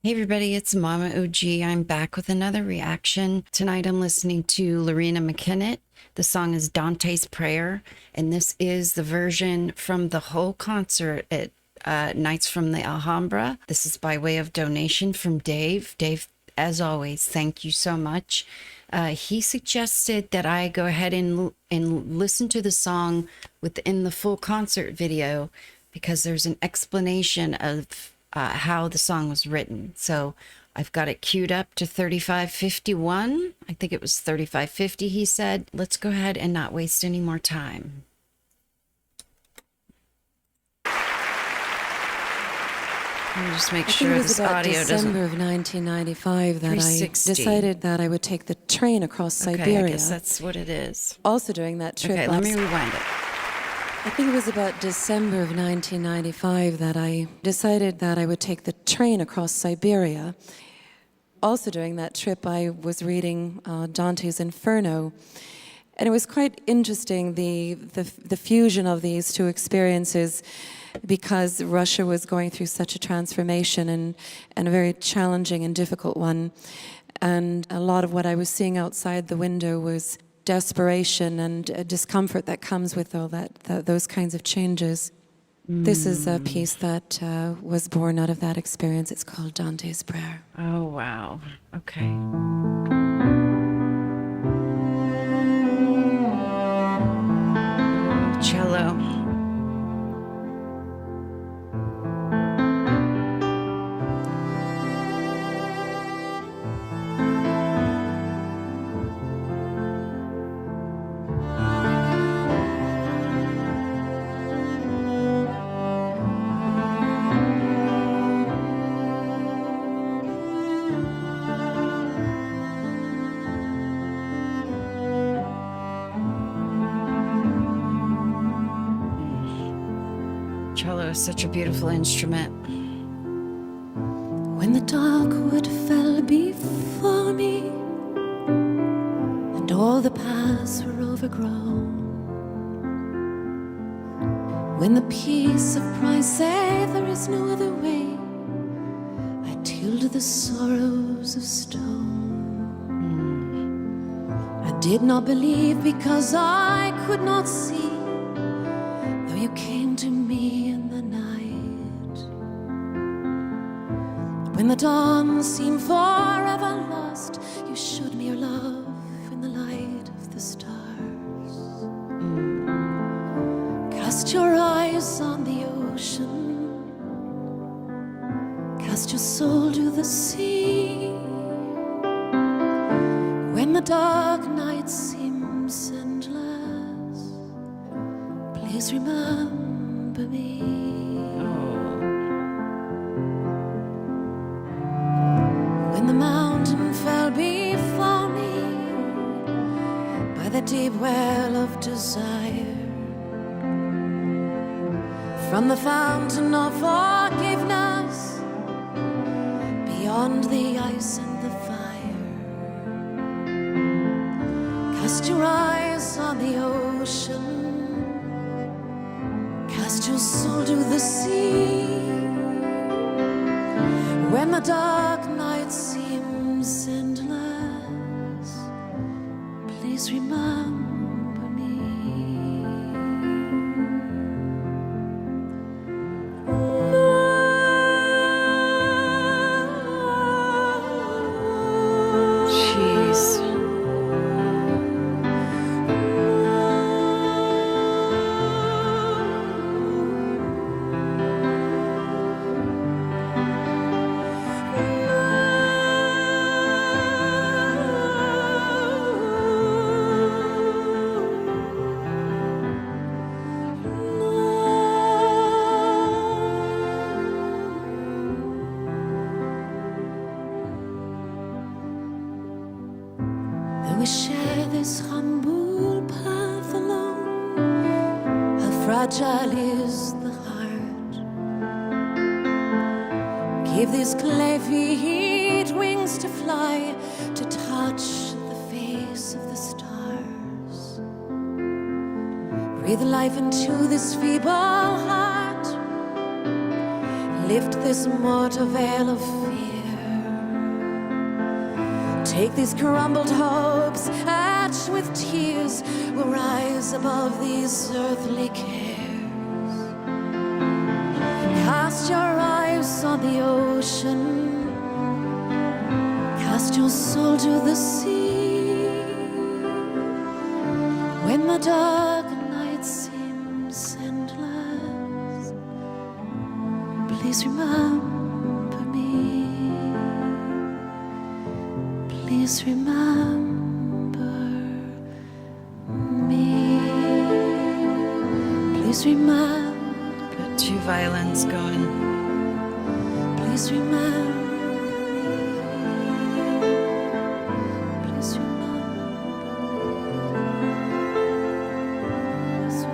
Hey everybody, it's MommaOG. I'm back with another reaction. Tonight I'm listening to Loreena McKennitt. The song is Dante's Prayer, and this is the version from the whole concert at Nights from the Alhambra. This is by way of donation from Dave. Dave, as always, thank you so much. He suggested that I go ahead and listen to the song within the full concert video because there's an explanation of how the song was written. So I've got it queued up to 35:51. I think it was 35:50, he said. Let's go ahead and not waste any more time. Let me just make sure this audio doesn't... December of 1995 that I 360. decided that I would take the train across Siberia. Okay, I guess that's what it is. Also during that trip... Okay, let me rewind it. I think it was about December of 1995 that I decided that I would take the train across Siberia. Also during that trip, I was reading Dante's Inferno, and it was quite interesting, the fusion of these two experiences, because Russia was going through such a transformation and a very challenging and difficult one. And a lot of what I was seeing outside the window was desperation and discomfort that comes with all those kinds of changes. This is a piece that was born out of that experience. It's called Dante's Prayer. Oh, wow. Okay. Cello. Cello is such a beautiful instrument. When the darkwood fell before me, and all the paths were overgrown, when the peace of Christ said there is no other way, I tilled the sorrows of stone. I did not believe because I could not see, though you came to me in the night. When the dawn seemed forever lost, you showed me your love in the light of the stars. Cast your eyes on the ocean, cast your soul to the sea. When the dark night seems endless, please remember me. When the mountain fell before me by the deep well of desire, from the fountain of forgiveness, beyond the ice and the fire, cast your eyes on the ocean, cast your soul to the sea. When the dark night seems endless, please remember me. Jeez. We share this humble path alone. How fragile is the heart. Give these clay feet wings to fly, to touch the face of the stars. Breathe life into this feeble heart. Lift this mortal veil of fear. Take these crumbled hopes, etched with tears, will rise above these earthly cares. Cast your eyes on the ocean, cast your soul to the sea. When the dark night seems endless, please remember me. Please remember me. Please remember. Got two violins going. Please remember. Please remember. Please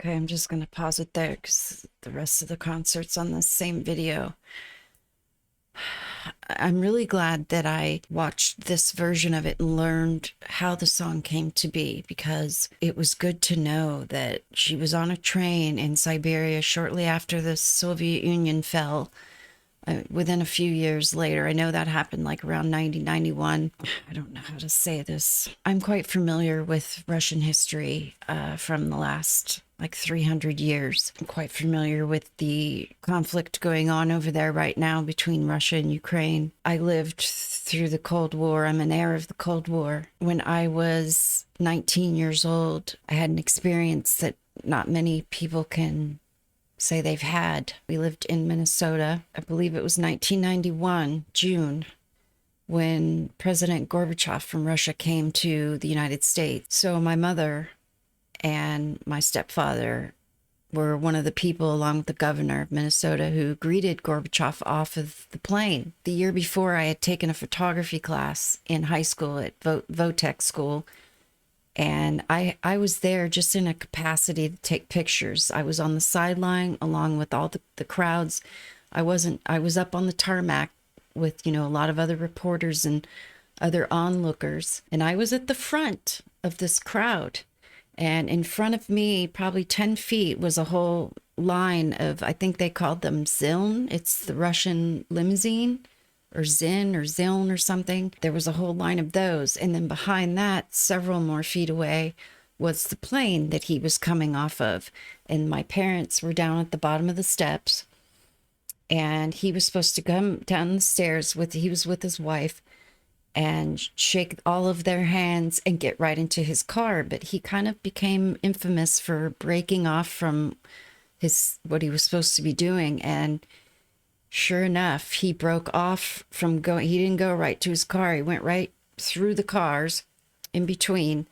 Okay, I'm just going to pause it there because the rest of the concert's on the same video. I'm really glad that I watched this version of it and learned how the song came to be, because it was good to know that she was on a train in Siberia shortly after the Soviet Union fell. Within a few years later. I know that happened like around 1991. I don't know how to say this. I'm quite familiar with Russian history from the last like 300 years. I'm quite familiar with the conflict going on over there right now between Russia and Ukraine. I lived through the Cold War. I'm an heir of the Cold War. When I was 19 years old, I had an experience that not many people can say they've had. We lived in Minnesota. I believe it was 1991, June, when President Gorbachev from Russia came to the United States. So my mother and my stepfather were one of the people, along with the governor of Minnesota, who greeted Gorbachev off of the plane. The year before, I had taken a photography class in high school at Votech school. And I was there just in a capacity to take pictures. I was on the sideline along with all the crowds. I was up on the tarmac with, a lot of other reporters and other onlookers. And I was at the front of this crowd. And in front of me, probably 10 feet, was a whole line of, I think they called them Ziln. It's the Russian limousine. Or Zin or Ziln or something. There was a whole line of those. And then behind that, several more feet away, was the plane that he was coming off of. And my parents were down at the bottom of the steps. And he was supposed to come down the stairs he was with his wife and shake all of their hands and get right into his car. But he kind of became infamous for breaking off from what he was supposed to be doing. And sure enough, he broke off from going. He didn't go right to his car. He went right through the cars in between,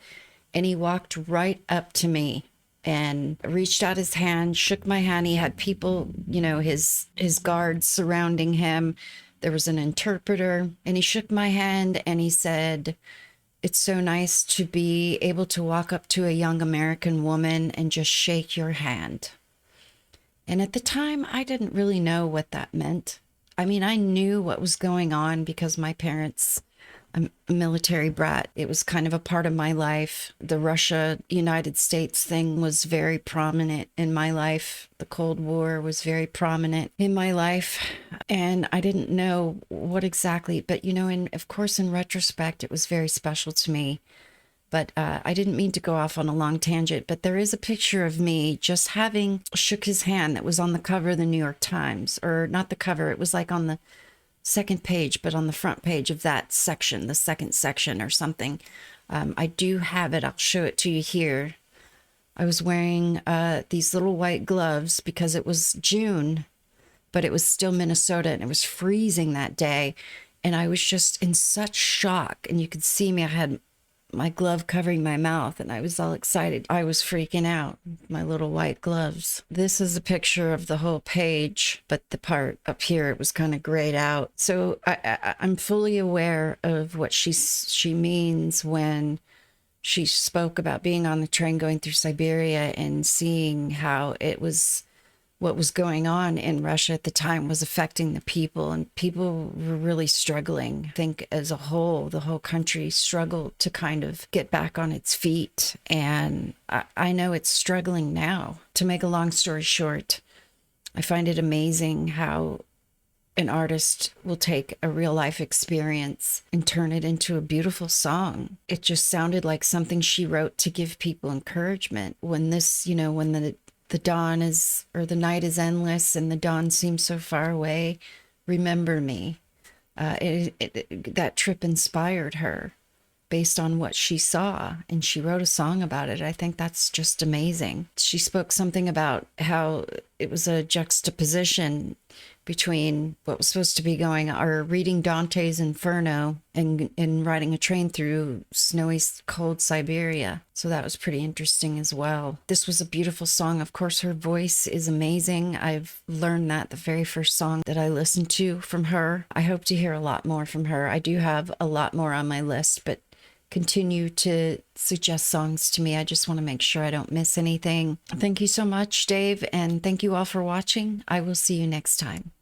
and he walked right up to me and reached out his hand, shook my hand. He had people, his guards surrounding him. There was an interpreter, and he shook my hand and he said, "It's so nice to be able to walk up to a young American woman and just shake your hand." And at the time, I didn't really know what that meant. I mean, I knew what was going on because my parents, I'm a military brat. It was kind of a part of my life. The Russia-United States thing was very prominent in my life. The Cold War was very prominent in my life. And I didn't know what exactly, but, of course, in retrospect, it was very special to me. But I didn't mean to go off on a long tangent, but there is a picture of me just having shook his hand that was on the cover of the New York Times, or not the cover. It was like on the second page, but on the front page of that section, the second section or something. I do have it. I'll show it to you here. I was wearing these little white gloves because it was June, but it was still Minnesota and it was freezing that day. And I was just in such shock. And you could see me. I had my glove covering my mouth, and I was all excited. I was freaking out, my little white gloves. This is a picture of the whole page, but the part up here, it was kind of grayed out. So I'm fully aware of what she means when she spoke about being on the train going through Siberia and seeing how what was going on in Russia at the time was affecting the people, and people were really struggling. I think as a whole, the whole country struggled to kind of get back on its feet. And I know it's struggling now. To make a long story short, I find it amazing how an artist will take a real life experience and turn it into a beautiful song. It just sounded like something she wrote to give people encouragement when when the dawn is, or the night is endless and the dawn seems so far away. Remember me. That trip inspired her based on what she saw, and she wrote a song about it. I think that's just amazing. She spoke something about how it was a juxtaposition between what was supposed to be reading Dante's Inferno and riding a train through snowy, cold Siberia. So that was pretty interesting as well. This was a beautiful song. Of course, her voice is amazing. I've learned that the very first song that I listened to from her. I hope to hear a lot more from her. I do have a lot more on my list, but continue to suggest songs to me. I just want to make sure I don't miss anything. Thank you so much, Dave, and thank you all for watching. I will see you next time.